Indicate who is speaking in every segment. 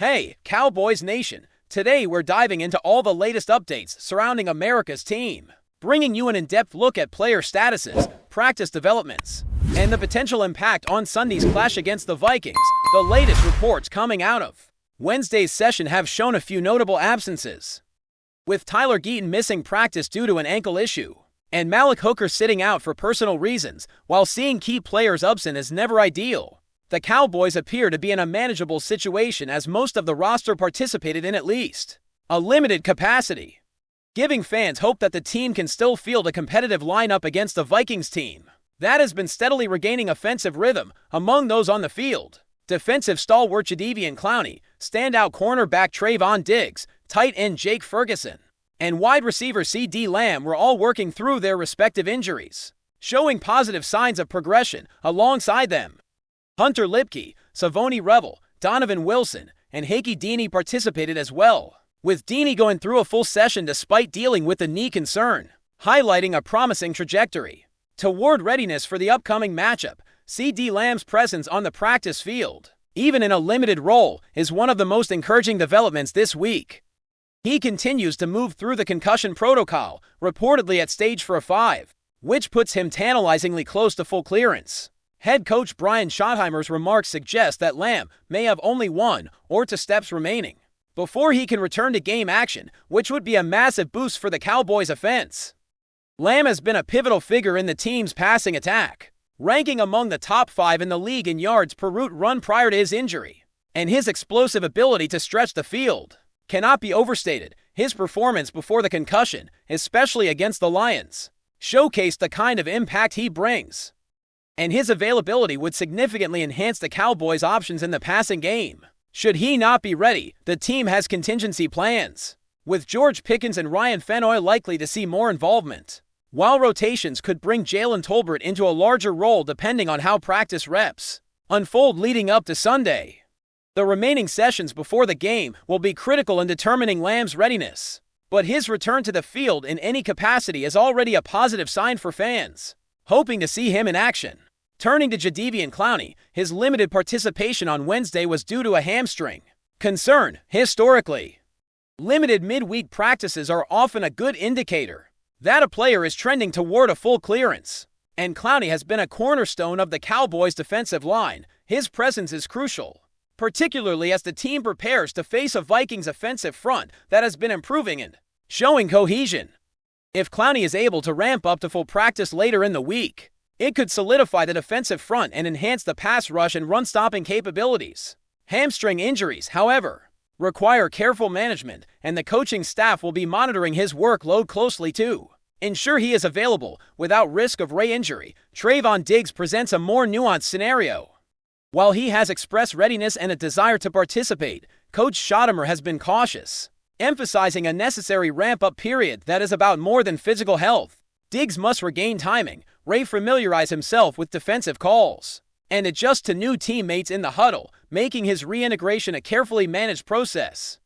Speaker 1: Hey, Cowboys Nation! Today we're diving into all the latest updates surrounding America's team, bringing you an in-depth look at player statuses, practice developments, and the potential impact on Sunday's clash against the Vikings. The latest reports coming out of Wednesday's session have shown a few notable absences, with Tyler Geaton missing practice due to an ankle issue, and Malik Hooker sitting out for personal reasons. While seeing key players absent is never ideal, the Cowboys appear to be in a manageable situation as most of the roster participated in at least a limited capacity, giving fans hope that the team can still field a competitive lineup against the Vikings team that has been steadily regaining offensive rhythm. Among those on the field, defensive stalwart GARRETT, standout cornerback Trevon Diggs, tight end Jake Ferguson, and wide receiver CeeDee Lamb were all working through their respective injuries, showing positive signs of progression. Alongside them, Hunter Lipke, Savoni Revel, Donovan Wilson, and Hakey Deeney participated as well, with Deeney going through a full session despite dealing with a knee concern, highlighting a promising trajectory toward readiness for the upcoming matchup. CeeDee Lamb's presence on the practice field, even in a limited role, is one of the most encouraging developments this week. He continues to move through the concussion protocol, reportedly at stage 5, which puts him tantalizingly close to full clearance. Head coach Brian Schottenheimer's remarks suggest that Lamb may have only 1 or 2 steps remaining before he can return to game action, which would be a massive boost for the Cowboys' offense. Lamb has been a pivotal figure in the team's passing attack, ranking among the top 5 in the league in yards per route run prior to his injury, and his explosive ability to stretch the field cannot be overstated. His performance before the concussion, especially against the Lions, showcased the kind of impact he brings, and his availability would significantly enhance the Cowboys' options in the passing game. Should he not be ready, the team has contingency plans, with George Pickens and Ryan Fennoy likely to see more involvement, while rotations could bring Jalen Tolbert into a larger role depending on how practice reps unfold leading up to Sunday. The remaining sessions before the game will be critical in determining Lamb's readiness, but his return to the field in any capacity is already a positive sign for fans hoping to see him in action. Turning to GARRETT, his limited participation on Wednesday was due to a hamstring concern. Historically, limited midweek practices are often a good indicator that a player is trending toward a full clearance, and Clowney has been a cornerstone of the Cowboys' defensive line. His presence is crucial, particularly as the team prepares to face a Vikings offensive front that has been improving and showing cohesion. If Clowney is able to ramp up to full practice later in the week, it could solidify the defensive front and enhance the pass rush and run-stopping capabilities. Hamstring injuries, however, require careful management, and the coaching staff will be monitoring his workload closely to ensure he is available without risk of re-injury. Trevon Diggs presents a more nuanced scenario. While he has expressed readiness and a desire to participate, Coach Schottenheimer has been cautious, emphasizing a necessary ramp-up period that is about more than physical health. Diggs must regain timing, refamiliarize himself with defensive calls, and adjust to new teammates in the huddle, making his reintegration a carefully managed process.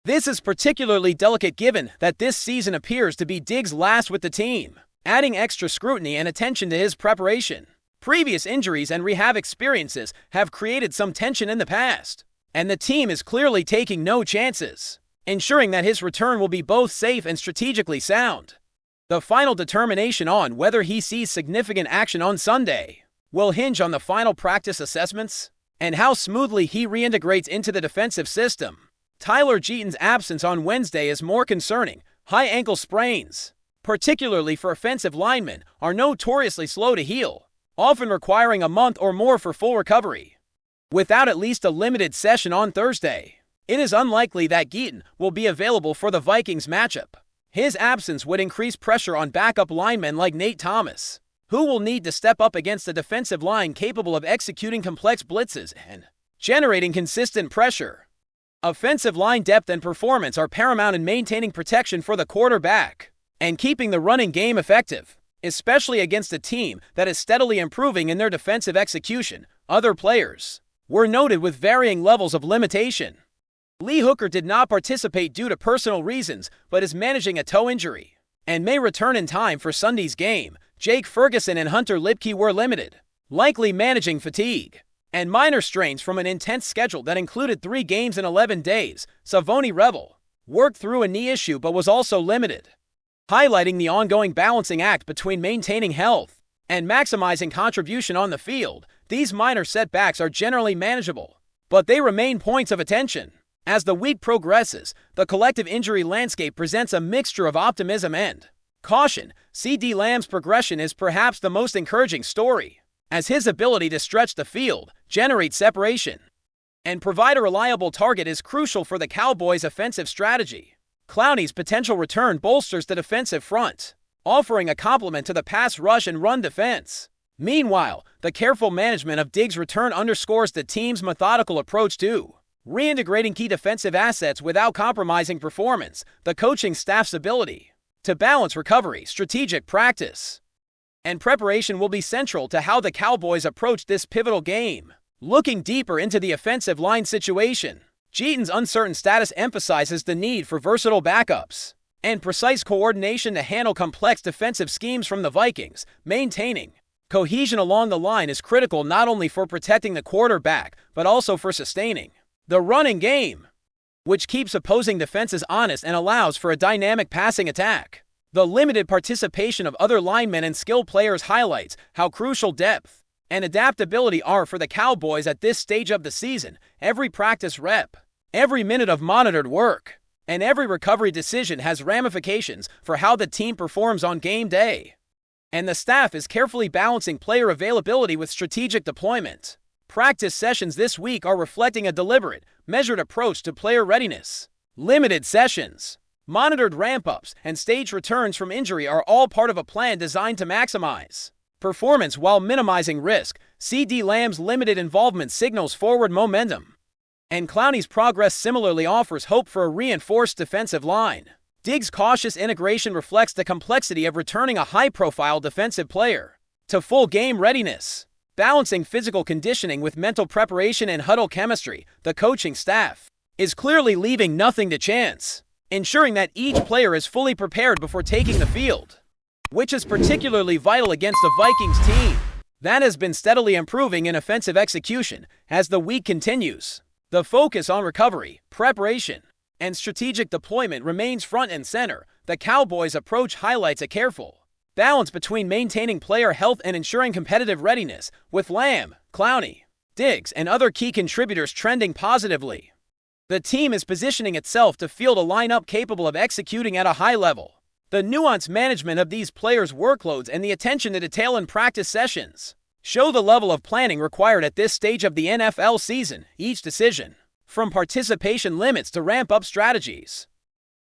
Speaker 1: This is particularly delicate given that this season appears to be Diggs' last with the team, adding extra scrutiny and attention to his preparation. Previous injuries and rehab experiences have created some tension in the past, and the team is clearly taking no chances, ensuring that his return will be both safe and strategically sound. The final determination on whether he sees significant action on Sunday will hinge on the final practice assessments and how smoothly he reintegrates into the defensive system. Tyler Geaton's absence on Wednesday is more concerning. High ankle sprains, particularly for offensive linemen, are notoriously slow to heal, often requiring a month or more for full recovery. Without at least a limited session on Thursday, it is unlikely that Geaton will be available for the Vikings matchup. His absence would increase pressure on backup linemen like Nate Thomas, who will need to step up against a defensive line capable of executing complex blitzes and generating consistent pressure. Offensive line depth and performance are paramount in maintaining protection for the quarterback and keeping the running game effective, especially against a team that is steadily improving in their defensive execution. Other players were noted with varying levels of limitation. Lee Hooker did not participate due to personal reasons, but is managing a toe injury and may return in time for Sunday's game. Jake Ferguson and Hunter Lipke were limited, likely managing fatigue, and minor strains from an intense schedule that included 3 games in 11 days. Savoni Revel worked through a knee issue but was also limited, highlighting the ongoing balancing act between maintaining health and maximizing contribution on the field. These minor setbacks are generally manageable, but they remain points of attention. As the week progresses, the collective injury landscape presents a mixture of optimism and caution. CeeDee Lamb's progression is perhaps the most encouraging story, as his ability to stretch the field, generate separation, and provide a reliable target is crucial for the Cowboys' offensive strategy. Clowney's potential return bolsters the defensive front, offering a complement to the pass rush and run defense. Meanwhile, the careful management of Diggs' return underscores the team's methodical approach to reintegrating key defensive assets without compromising performance. The coaching staff's ability to balance recovery, strategic practice, and preparation will be central to how the Cowboys approach this pivotal game. Looking deeper into the offensive line situation, Jeeton's uncertain status emphasizes the need for versatile backups and precise coordination to handle complex defensive schemes from the Vikings. Maintaining cohesion along the line is critical not only for protecting the quarterback, but also for sustaining the running game, which keeps opposing defenses honest and allows for a dynamic passing attack. The limited participation of other linemen and skill players highlights how crucial depth and adaptability are for the Cowboys at this stage of the season. Every practice rep, every minute of monitored work, and every recovery decision has ramifications for how the team performs on game day. And the staff is carefully balancing player availability with strategic deployment. Practice sessions this week are reflecting a deliberate, measured approach to player readiness. Limited sessions, monitored ramp-ups, and staged returns from injury are all part of a plan designed to maximize performance while minimizing risk. CeeDee Lamb's limited involvement signals forward momentum, and Clowney's progress similarly offers hope for a reinforced defensive line. Diggs' cautious integration reflects the complexity of returning a high-profile defensive player to full game readiness. Balancing physical conditioning with mental preparation and huddle chemistry, the coaching staff is clearly leaving nothing to chance, ensuring that each player is fully prepared before taking the field, which is particularly vital against the Vikings team that has been steadily improving in offensive execution. As the week continues, the focus on recovery, preparation, and strategic deployment remains front and center. The Cowboys' approach highlights a careful balance between maintaining player health and ensuring competitive readiness, with Lamb, Clowney, Diggs, and other key contributors trending positively. The team is positioning itself to field a lineup capable of executing at a high level. The nuanced management of these players' workloads and the attention to detail in practice sessions show the level of planning required at this stage of the NFL season. Each decision, from participation limits to ramp-up strategies,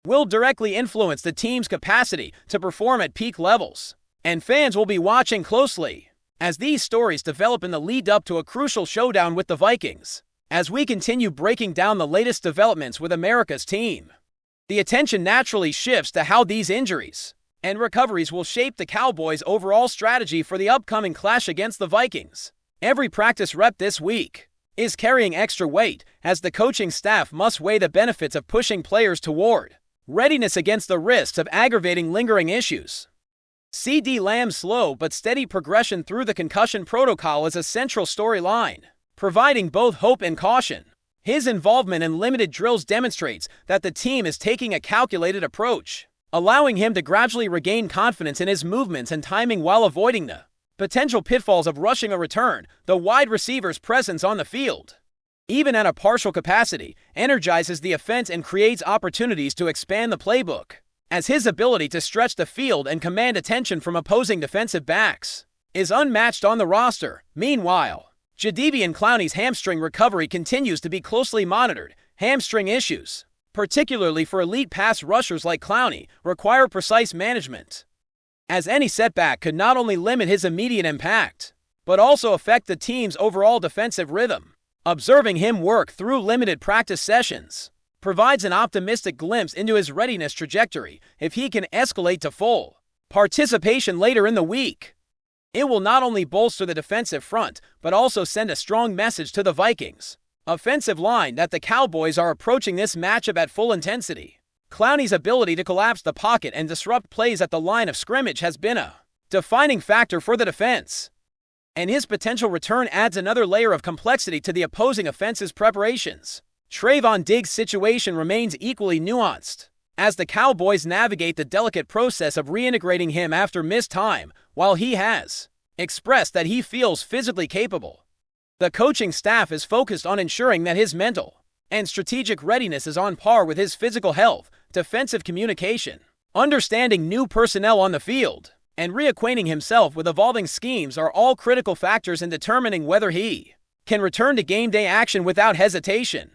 Speaker 1: will directly influence the team's capacity to perform at peak levels, and fans will be watching closely as these stories develop in the lead-up to a crucial showdown with the Vikings. As we continue breaking down the latest developments with America's team, the attention naturally shifts to how these injuries and recoveries will shape the Cowboys' overall strategy for the upcoming clash against the Vikings. Every practice rep this week is carrying extra weight, as the coaching staff must weigh the benefits of pushing players toward readiness against the risks of aggravating lingering issues. CeeDee Lamb's slow but steady progression through the concussion protocol is a central storyline, providing both hope and caution. His involvement in limited drills demonstrates that the team is taking a calculated approach, allowing him to gradually regain confidence in his movements and timing while avoiding the potential pitfalls of rushing a return. The wide receiver's presence on the field, even at a partial capacity, energizes the offense and creates opportunities to expand the playbook, as his ability to stretch the field and command attention from opposing defensive backs is unmatched on the roster. Meanwhile, Jadeveon Clowney's hamstring recovery continues to be closely monitored. Hamstring issues, particularly for elite pass rushers like Clowney, require precise management, as any setback could not only limit his immediate impact, but also affect the team's overall defensive rhythm. Observing him work through limited practice sessions provides an optimistic glimpse into his readiness trajectory. If he can escalate to full participation later in the week, it will not only bolster the defensive front, but also send a strong message to the Vikings' offensive line that the Cowboys are approaching this matchup at full intensity. Clowney's ability to collapse the pocket and disrupt plays at the line of scrimmage has been a defining factor for the defense, and his potential return adds another layer of complexity to the opposing offense's preparations. Trevon Diggs' situation remains equally nuanced, as the Cowboys navigate the delicate process of reintegrating him after missed time. While he has expressed that he feels physically capable, the coaching staff is focused on ensuring that his mental and strategic readiness is on par with his physical health. Defensive communication, understanding new personnel on the field, and reacquainting himself with evolving schemes are all critical factors in determining whether he can return to game day action without hesitation.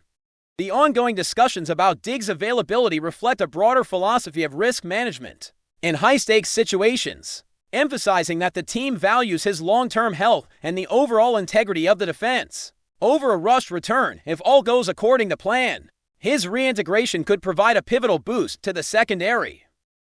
Speaker 1: The ongoing discussions about Diggs' availability reflect a broader philosophy of risk management in high-stakes situations, emphasizing that the team values his long-term health and the overall integrity of the defense over a rushed return. If all goes according to plan, his reintegration could provide a pivotal boost to the secondary,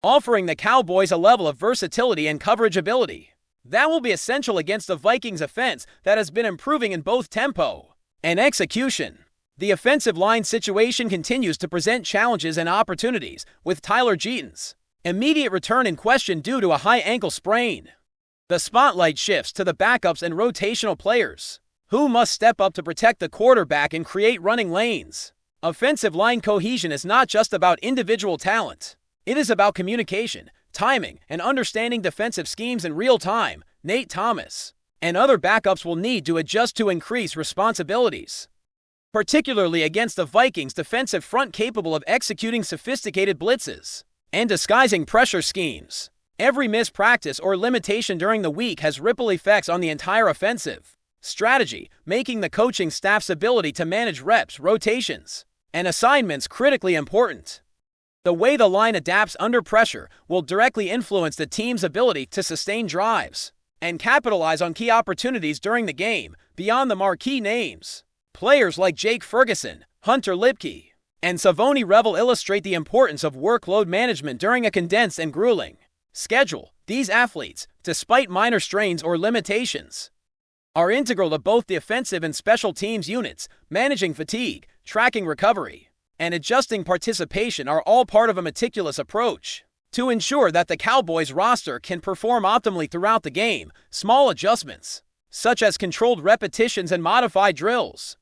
Speaker 1: offering the Cowboys a level of versatility and coverage ability that will be essential against the Vikings' offense that has been improving in both tempo and execution. The offensive line situation continues to present challenges and opportunities, with Tyler Jeaton's immediate return in question due to a high ankle sprain. The spotlight shifts to the backups and rotational players, who must step up to protect the quarterback and create running lanes. Offensive line cohesion is not just about individual talent. It is about communication, timing, and understanding defensive schemes in real time. Nate Thomas and other backups will need to adjust to increase responsibilities, particularly against the Vikings' defensive front capable of executing sophisticated blitzes and disguising pressure schemes. Every missed practice or limitation during the week has ripple effects on the entire offensive strategy, making the coaching staff's ability to manage reps, rotations, and assignments critically important. The way the line adapts under pressure will directly influence the team's ability to sustain drives and capitalize on key opportunities during the game. Beyond the marquee names, players like Jake Ferguson, Hunter Lipke, and Savoni Revel illustrate the importance of workload management during a condensed and grueling schedule. These athletes, despite minor strains or limitations, are integral to both the offensive and special teams units. Managing fatigue, tracking recovery, and adjusting participation are all part of a meticulous approach to ensure that the Cowboys roster can perform optimally throughout the game. Small adjustments, such as controlled repetitions and modified drills,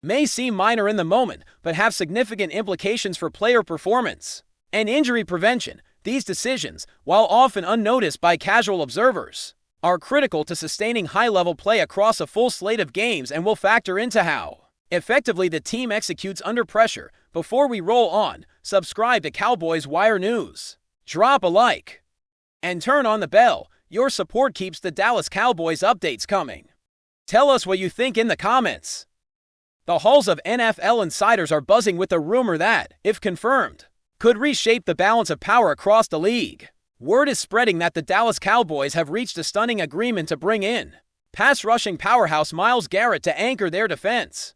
Speaker 1: may seem minor in the moment, but have significant implications for player performance and injury prevention. These decisions, while often unnoticed by casual observers, are critical to sustaining high-level play across a full slate of games and will factor into how effectively the team executes under pressure. Before we roll on, subscribe to Cowboys Wire News, drop a like, and turn on the bell. Your support keeps the Dallas Cowboys updates coming. Tell us what you think in the comments. The halls of NFL insiders are buzzing with the rumor that, if confirmed, could reshape the balance of power across the league. Word is spreading that the Dallas Cowboys have reached a stunning agreement to bring in pass-rushing powerhouse Myles Garrett to anchor their defense,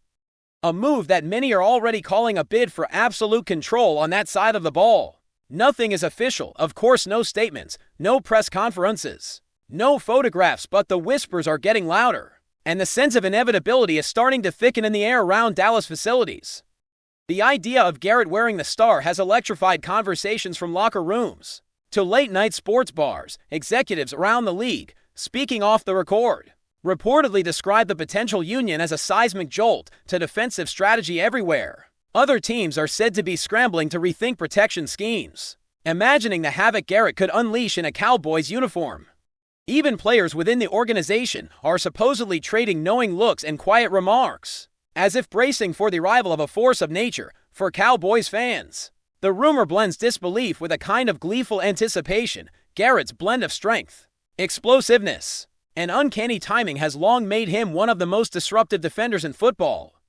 Speaker 1: a move that many are already calling a bid for absolute control on that side of the ball. Nothing is official, of course. No statements, no press conferences, no photographs, but the whispers are getting louder, and the sense of inevitability is starting to thicken in the air around Dallas facilities. The idea of Garrett wearing the star has electrified conversations from locker rooms to late-night sports bars. Executives around the league, speaking off the record, reportedly described the potential union as a seismic jolt to defensive strategy everywhere. Other teams are said to be scrambling to rethink protection schemes, imagining the havoc Garrett could unleash in a Cowboys uniform. Even players within the organization are supposedly trading knowing looks and quiet remarks, as if bracing for the arrival of a force of nature. For Cowboys fans, the rumor blends disbelief with a kind of gleeful anticipation. Garrett's blend of strength, explosiveness, and uncanny timing has long made him one of the most disruptive defenders in football.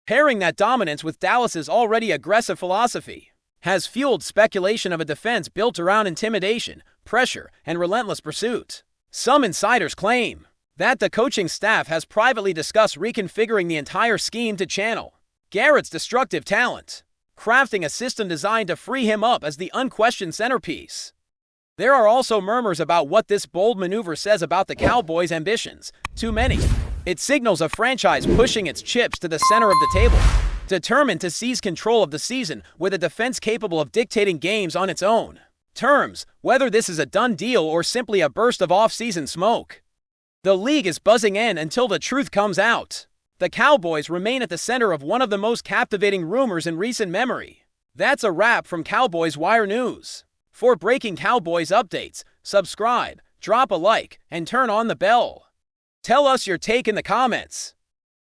Speaker 1: Pairing that dominance with Dallas's already aggressive philosophy has fueled speculation of a defense built around intimidation, pressure, and relentless pursuit. Some insiders claim that the coaching staff has privately discussed reconfiguring the entire scheme to channel Garrett's destructive talent, crafting a system designed to free him up as the unquestioned centerpiece. There are also murmurs about what this bold maneuver says about the Cowboys' ambitions. To many, it signals a franchise pushing its chips to the center of the table, determined to seize control of the season with a defense capable of dictating games on its own terms. Whether this is a done deal or simply a burst of off-season smoke The league is buzzing in until the truth comes out. The Cowboys remain at the center of one of the most captivating rumors in recent memory. That's a wrap from Cowboys Wire News. For breaking Cowboys updates, subscribe, drop a like, and turn on the bell. Tell us your take in the comments.